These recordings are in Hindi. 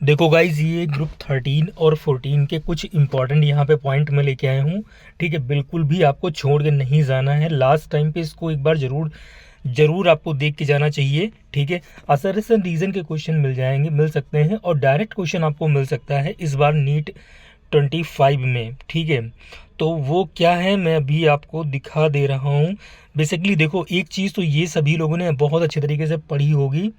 देखो गाइज, ये ग्रुप 13 और 14 के कुछ इंपॉर्टेंट यहाँ पे पॉइंट मैं लेके आया हूँ। ठीक है, बिल्कुल भी आपको छोड़ के नहीं जाना है। लास्ट टाइम पे इसको एक बार जरूर जरूर आपको देख के जाना चाहिए। ठीक है, असर रीजन के क्वेश्चन मिल सकते हैं और डायरेक्ट क्वेश्चन आपको मिल सकता है इस बार नीट 25 में। ठीक है, तो वो क्या है मैं अभी आपको दिखा दे रहा हूँ। बेसिकली देखो, एक चीज़ तो ये सभी लोगों ने बहुत अच्छे तरीके से पढ़ी होगी,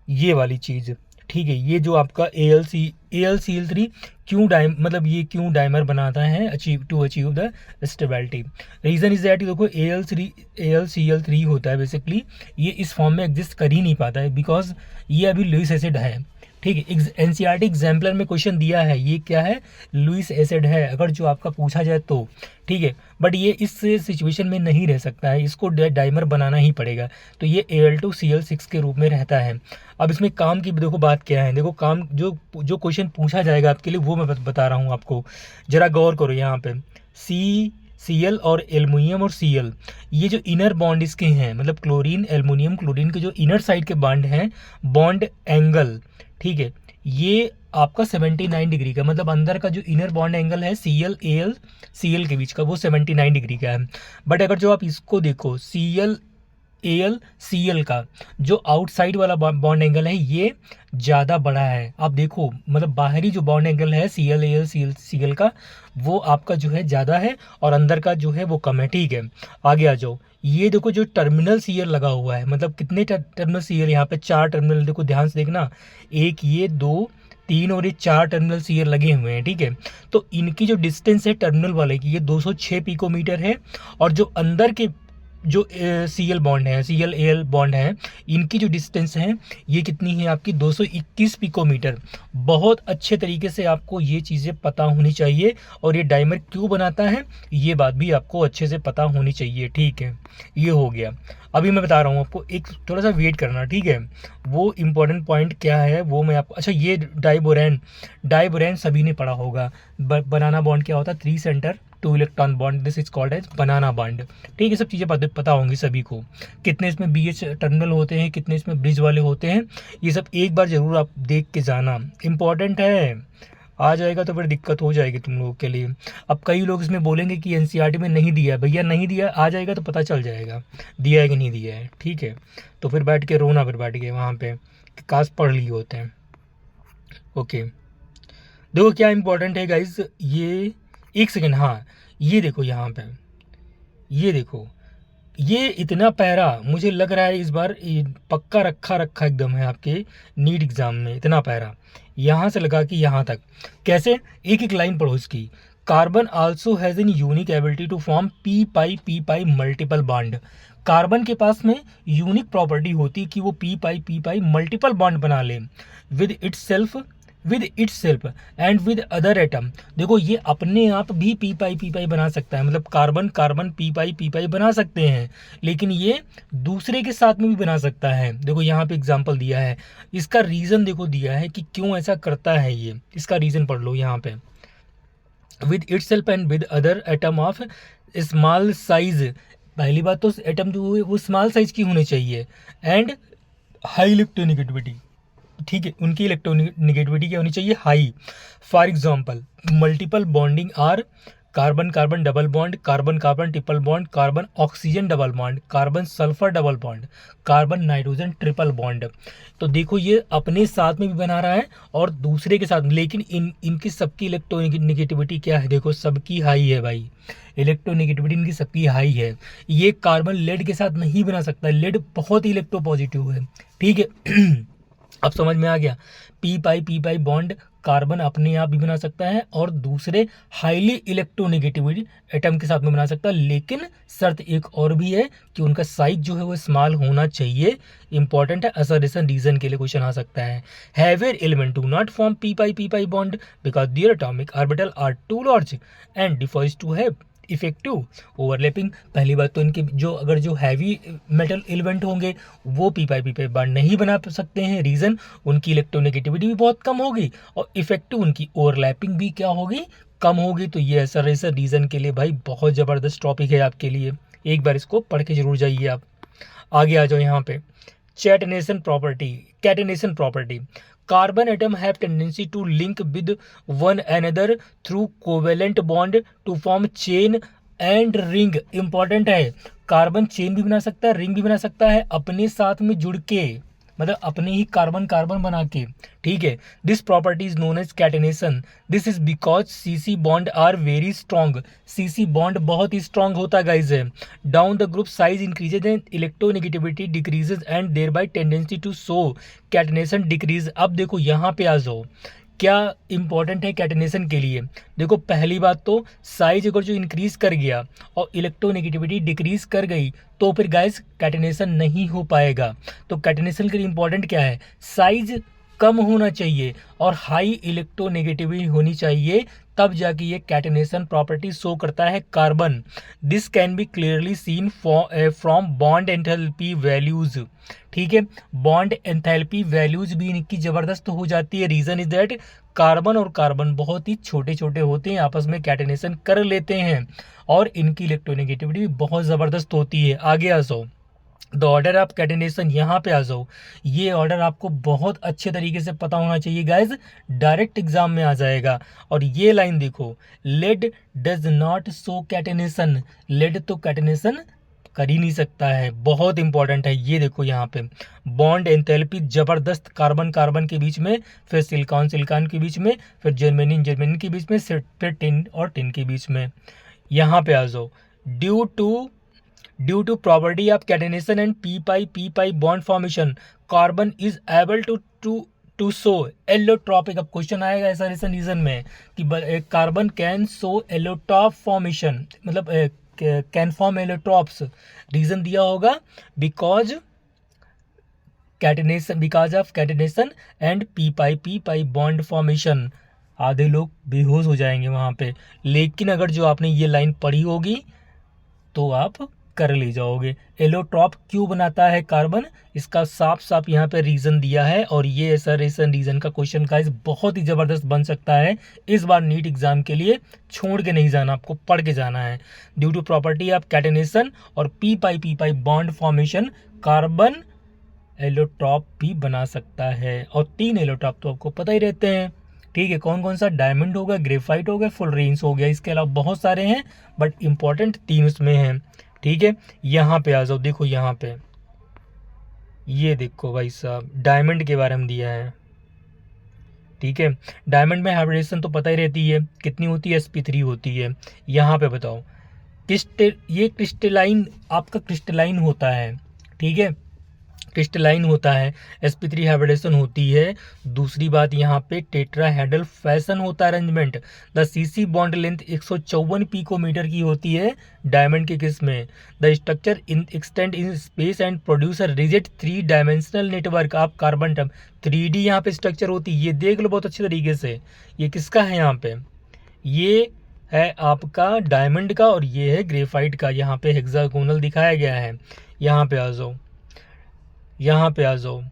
ये वाली चीज़। ठीक है, ये जो आपका AlCl3 क्यों मतलब ये क्यों डाइमर बनाता है, achieve the stability. Reason is that, देखो AlCl3 होता है बेसिकली, ये इस फॉर्म में एग्जिस्ट कर ही नहीं पाता है बिकॉज ये अभी लुईस एसिड है। ठीक है, एनसीईआरटी एग्जाम्पलर में क्वेश्चन दिया है, ये क्या है, लुईस एसिड है अगर जो आपका पूछा जाए तो। ठीक है, बट ये इस सिचुएशन में नहीं रह सकता है, इसको डाइमर बनाना ही पड़ेगा। तो ये Al2Cl6 के रूप में रहता है। अब इसमें काम की देखो बात क्या है, देखो काम जो जो क्वेश्चन पूछा जाएगा आपके लिए वो मैं बता रहा हूँ आपको। जरा गौर करो यहाँ पे, Cl और एल्युमिनियम और Cl, ये जो इनर बॉन्ड इसके हैं, मतलब क्लोरीन एल्युमिनियम क्लोरीन के जो इनर साइड के बॉन्ड हैं, बॉन्ड एंगल, ठीक है, ये आपका 79 डिग्री का, मतलब अंदर का जो इनर बॉन्ड एंगल है Cl के बीच का, वो 79 डिग्री का है। बट अगर जो आप इसको देखो, Cl का जो आउटसाइड वाला बॉन्ड एंगल है ये ज़्यादा बड़ा है। आप देखो, मतलब बाहरी जो बॉन्ड एंगल है Cl का, वो आपका जो है ज़्यादा है और अंदर का जो है वो कम है। ठीक है, आगे आ जाओ। ये देखो जो टर्मिनल Cl लगा हुआ है, मतलब कितने टर्मिनल Cl, यहाँ पे 4 टर्मिनल, देखो ध्यान से देखना, एक ये 2 3 और ये 4 टर्मिनल Cl लगे हुए हैं। ठीक है, तो इनकी जो डिस्टेंस है टर्मिनल वाले की, ये 206 पिकोमीटर है। और जो अंदर के जो Cl बॉन्ड है, इनकी जो डिस्टेंस है ये कितनी है आपकी, 221 पिकोमीटर। बहुत अच्छे तरीके से आपको ये चीज़ें पता होनी चाहिए, और ये डाइमर क्यों बनाता है ये बात भी आपको अच्छे से पता होनी चाहिए। ठीक है, ये हो गया। अभी मैं बता रहा हूँ आपको, एक थोड़ा सा वेट करना। ठीक है, वो इम्पोर्टेंट पॉइंट क्या है वो मैं आपको, अच्छा ये डाइबोरेन सभी ने पढ़ा होगा। बनाना बॉन्ड क्या होता है, 3 centre 2 electron bond, this is called as banana bond. ठीक है, ये सब चीज़ें पता होंगी सभी को। कितने इसमें BH टर्मिनल होते हैं, कितने इसमें ब्रिज वाले होते हैं, ये सब एक बार जरूर आप देख के जाना, इम्पॉर्टेंट है। आ जाएगा तो फिर दिक्कत हो जाएगी तुम लोगों के लिए। अब कई लोग इसमें बोलेंगे कि एनसीईआरटी में नहीं दिया है, भैया नहीं दिया, आ जाएगा तो पता चल जाएगा दिया है कि नहीं दिया है। ठीक है, तो फिर बैठ के रोना, फिर बैठ के वहाँ पे कि काश पढ़ लिए होते हैं। ओके, देखो क्या इंपॉर्टेंट है गाइज, ये एक सेकेंड, हाँ ये देखो यहाँ पे, ये देखो, ये इतना पैरा मुझे लग रहा है इस बार ये पक्का रखा एकदम है आपके नीट एग्जाम में, इतना पैरा यहाँ से लगा कि यहाँ तक। कैसे, एक एक लाइन पढ़ो इसकी। Carbon also has an unique ability to form p pi multiple bond. Carbon के पास में यूनिक प्रॉपर्टी होती है कि वो पी पाई मल्टीपल बॉन्ड बना ले with itself and with other atom. देखो ये अपने आप भी पी पाई बना सकता है, मतलब कार्बन पी पाई बना सकते हैं, लेकिन ये दूसरे के साथ में भी बना सकता है। देखो यहाँ पे एग्जांपल दिया है, इसका रीज़न देखो दिया है कि क्यों ऐसा करता है ये, इसका रीज़न पढ़ लो यहाँ पे। With itself and with other atom of small size, पहली बात तो एटम जो है वो स्मॉल साइज की होनी चाहिए, एंड हाई इलेक्ट्रोनेगेटिविटी। ठीक है, उनकी इलेक्ट्रोनेगेटिविटी क्या होनी चाहिए, high. For example multiple bonding are carbon carbon double bond, carbon carbon triple bond, carbon oxygen double bond, carbon sulphur double bond, carbon nitrogen triple bond. तो देखो ये अपने साथ में भी बना रहा है और दूसरे के साथ, लेकिन इनकी सबकी इलेक्ट्रोनेगेटिविटी क्या है, देखो सबकी हाई है भाई, इलेक्ट्रोनेगेटिविटी इनकी सबकी हाई है। ये कार्बन लेड के साथ नहीं बना सकता, लेड बहुत ही इलेक्ट्रोपॉजिटिव है। ठीक है अब समझ में आ गया, पी पाई बॉन्ड कार्बन अपने आप भी बना सकता है और दूसरे हाईली इलेक्ट्रोनेगेटिविटी एटम के साथ में बना सकता है, लेकिन शर्त एक और भी है कि उनका साइज जो है वो स्मॉल होना चाहिए। इंपॉर्टेंट है, असर्शन रीजन के लिए क्वेश्चन आ सकता है। Heavier element do not form p pi bond because their atomic orbital are too large and differs to have effective overlapping. पहली बात तो इनके जो अगर जो हैवी मेटल एलिमेंट होंगे वो पी पाई बॉन्ड नहीं बना सकते हैं, रीज़न उनकी इलेक्ट्रोनेगेटिविटी भी बहुत कम होगी और इफेक्टिव उनकी ओवरलैपिंग भी क्या होगी, कम होगी। तो ये ऐसा रीज़न के लिए भाई बहुत ज़बरदस्त टॉपिक है आपके लिए, एक बार इसको पढ़ के जरूर जाइए आप। आगे आ जाओ यहाँ पे, catenation property. Carbon atom have tendency to link with one another through covalent bond to form chain and ring. Important है, कार्बन चेन भी बना सकता है, रिंग भी बना सकता है अपने साथ में जुड़ के, मतलब अपने ही कार्बन कार्बन बना के, ठीक है। This property is known as catenation. This is because CC bond are very strong. CC bond बहुत ही स्ट्रॉन्ग होता गाइज है। Down the group size increases and electronegativity decreases and thereby tendency to show catenation decrease. अब देखो यहाँ पे आ जाओ, क्या इंपॉर्टेंट है कैटेनेशन के लिए। देखो पहली बात तो साइज अगर जो इंक्रीज कर गया और इलेक्ट्रोनेगेटिविटी डिक्रीज कर गई तो फिर गाइस कैटेनेशन नहीं हो पाएगा। तो कैटेनेशन के लिए इंपॉर्टेंट क्या है, साइज कम होना चाहिए और हाई इलेक्ट्रोनेगेटिविटी होनी चाहिए, तब जाके ये कैटेनेशन प्रॉपर्टी शो करता है carbon. This can be clearly seen from bond enthalpy values, ठीक है। बॉन्ड एंथैल्पी वैल्यूज भी इनकी जबरदस्त हो जाती है। रीजन इज दैट कार्बन और कार्बन बहुत ही छोटे छोटे होते हैं, आपस में कैटेनेशन कर लेते हैं और इनकी इलेक्ट्रोनेगेटिविटी भी बहुत ज़बरदस्त होती है। आगे आ जाओ, द ऑर्डर ऑफ कैटेनेशन, यहाँ पे आ जाओ। ये ऑर्डर आपको बहुत अच्छे तरीके से पता होना चाहिए गाइज, डायरेक्ट एग्जाम में आ जाएगा। और ये लाइन देखो, lead does not show catenation. Lead तो कैटेनेशन कर ही नहीं सकता है, बहुत इंपॉर्टेंट है। ये देखो यहाँ पे बॉन्ड एंथैल्पी जबरदस्त, कार्बन कार्बन के बीच में, फिर सिलिकॉन सिलिकॉन के बीच में, फिर जर्मेनियम जर्मेनियम के बीच में, फिर टिन और टिन के बीच में। यहाँ पे आ जाओ, due to property of catenation and p pi bond formation, carbon is able to show allotropic. अब क्वेश्चन आएगा ऐसा रीजन में कि carbon can show allotrope formation, मतलब कैन फॉर्म एलोट्रॉप्स। रीजन दिया होगा because of catenation and p pi bond formation. आधे लोग बेहोश हो जाएंगे वहां पे, लेकिन अगर जो आपने ये लाइन पढ़ी होगी तो आप कर ले जाओगे। एलोट्रॉप क्यों बनाता है कार्बन, इसका साफ साफ यहाँ पे रीजन दिया है। और ये ऐसा रीजन का क्वेश्चन गाइस बहुत ही जबरदस्त बन सकता है इस बार नीट एग्जाम के लिए, छोड़ के नहीं जाना, आपको पढ़ के जाना है। Due to property of catenation और P pi bond formation, carbon allotrope भी बना सकता है। और 3 एलोट्रॉप तो आपको पता ही रहते हैं, ठीक है। कौन कौन सा, डायमंड हो गया, ग्रेफाइट हो गया, फुलरेंस हो गया, इसके अलावा बहुत सारे हैं बट इंपॉर्टेंट 3 उसमें हैं, ठीक है। यहाँ पे आ जाओ, देखो यहाँ पे ये देखो भाई साहब, डायमंड के बारे में दिया है, ठीक है। डायमंड में हाइब्रिडेशन तो पता ही रहती है कितनी होती है, sp3 होती है। यहाँ पे बताओ, ये क्रिस्टलाइन, आपका क्रिस्टलाइन होता है, ठीक है, क्रिस्टलाइन होता है, sp3 हाइब्रिडेशन होती है। दूसरी बात यहाँ पे टेट्राहेड्रल फैशन होता है arrangement. The CC bond length 154 picometre की होती है डायमंड के केस में। The structure in extend in space and produce rigid 3 dimensional network of carbon term. 3D यहाँ पे स्ट्रक्चर होती है, ये देख लो बहुत अच्छे तरीके से। ये किसका है, यहाँ पे ये है आपका डायमंड का और ये है ग्रेफाइट का। यहाँ पे हेक्सागोनल दिखाया गया है। यहाँ पे आ जाओ,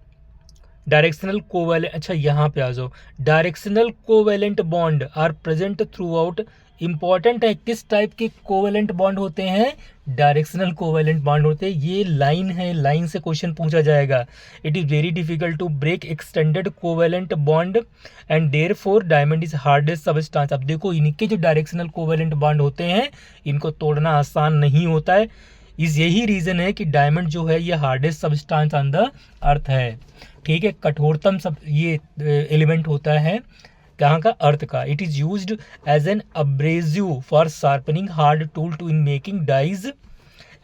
डायरेक्शनल कोवैलेंट, अच्छा यहाँ पे आ जाओ, directional covalent bond are present throughout. Important है, किस टाइप के कोवैलेंट बॉन्ड होते हैं, डायरेक्शनल कोवैलेंट बॉन्ड होते हैं। ये लाइन है, लाइन से क्वेश्चन पूछा जाएगा। It is very difficult to break extended covalent bond and therefore diamond is hardest substance. अब देखो इनके जो डायरेक्शनल कोवैलेंट बॉन्ड होते हैं इनको तोड़ना आसान नहीं होता है। यही रीजन है कि डायमंड जो है ये hardest substance on the earth है, ठीक है। कठोरतम सब ये एलिमेंट होता है कहाँ का, अर्थ का। It is used as an abrasive for sharpening hard tool to in making dies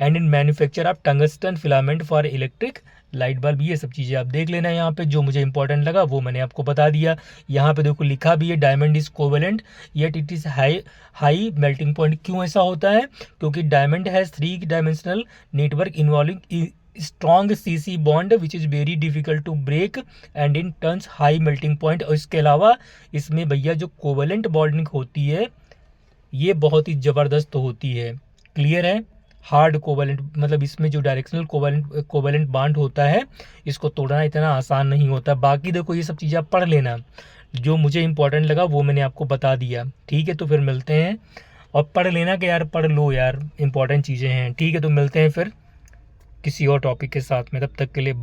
and in manufacture of tungsten filament for electric light bulb. ये सब चीज़ें आप देख लेना। यहाँ पे जो मुझे इंपॉर्टेंट लगा वो मैंने आपको बता दिया। यहाँ पे देखो लिखा भी है, diamond is covalent yet it is high melting point. क्यों ऐसा होता है, क्योंकि diamond has 3 dimensional network involving strong CC bond which is very difficult to break and in turns high melting point. और इसके अलावा इसमें भैया जो कोवेलेंट बॉन्डिंग होती है ये बहुत ही ज़बरदस्त होती है। क्लियर है, हार्ड कोवेलेंट मतलब इसमें जो डायरेक्शनल कोवेलेंट बॉन्ड होता है इसको तोड़ना इतना आसान नहीं होता। बाकी देखो ये सब चीज़ें आप पढ़ लेना, जो मुझे इंपॉर्टेंट लगा वो मैंने आपको बता दिया, ठीक है। तो फिर मिलते हैं, और पढ़ लेना कि यार पढ़ लो यार, इंपॉर्टेंट चीज़ें हैं, ठीक है। तो मिलते हैं फिर किसी और टॉपिक के साथ में, तब तक के लिए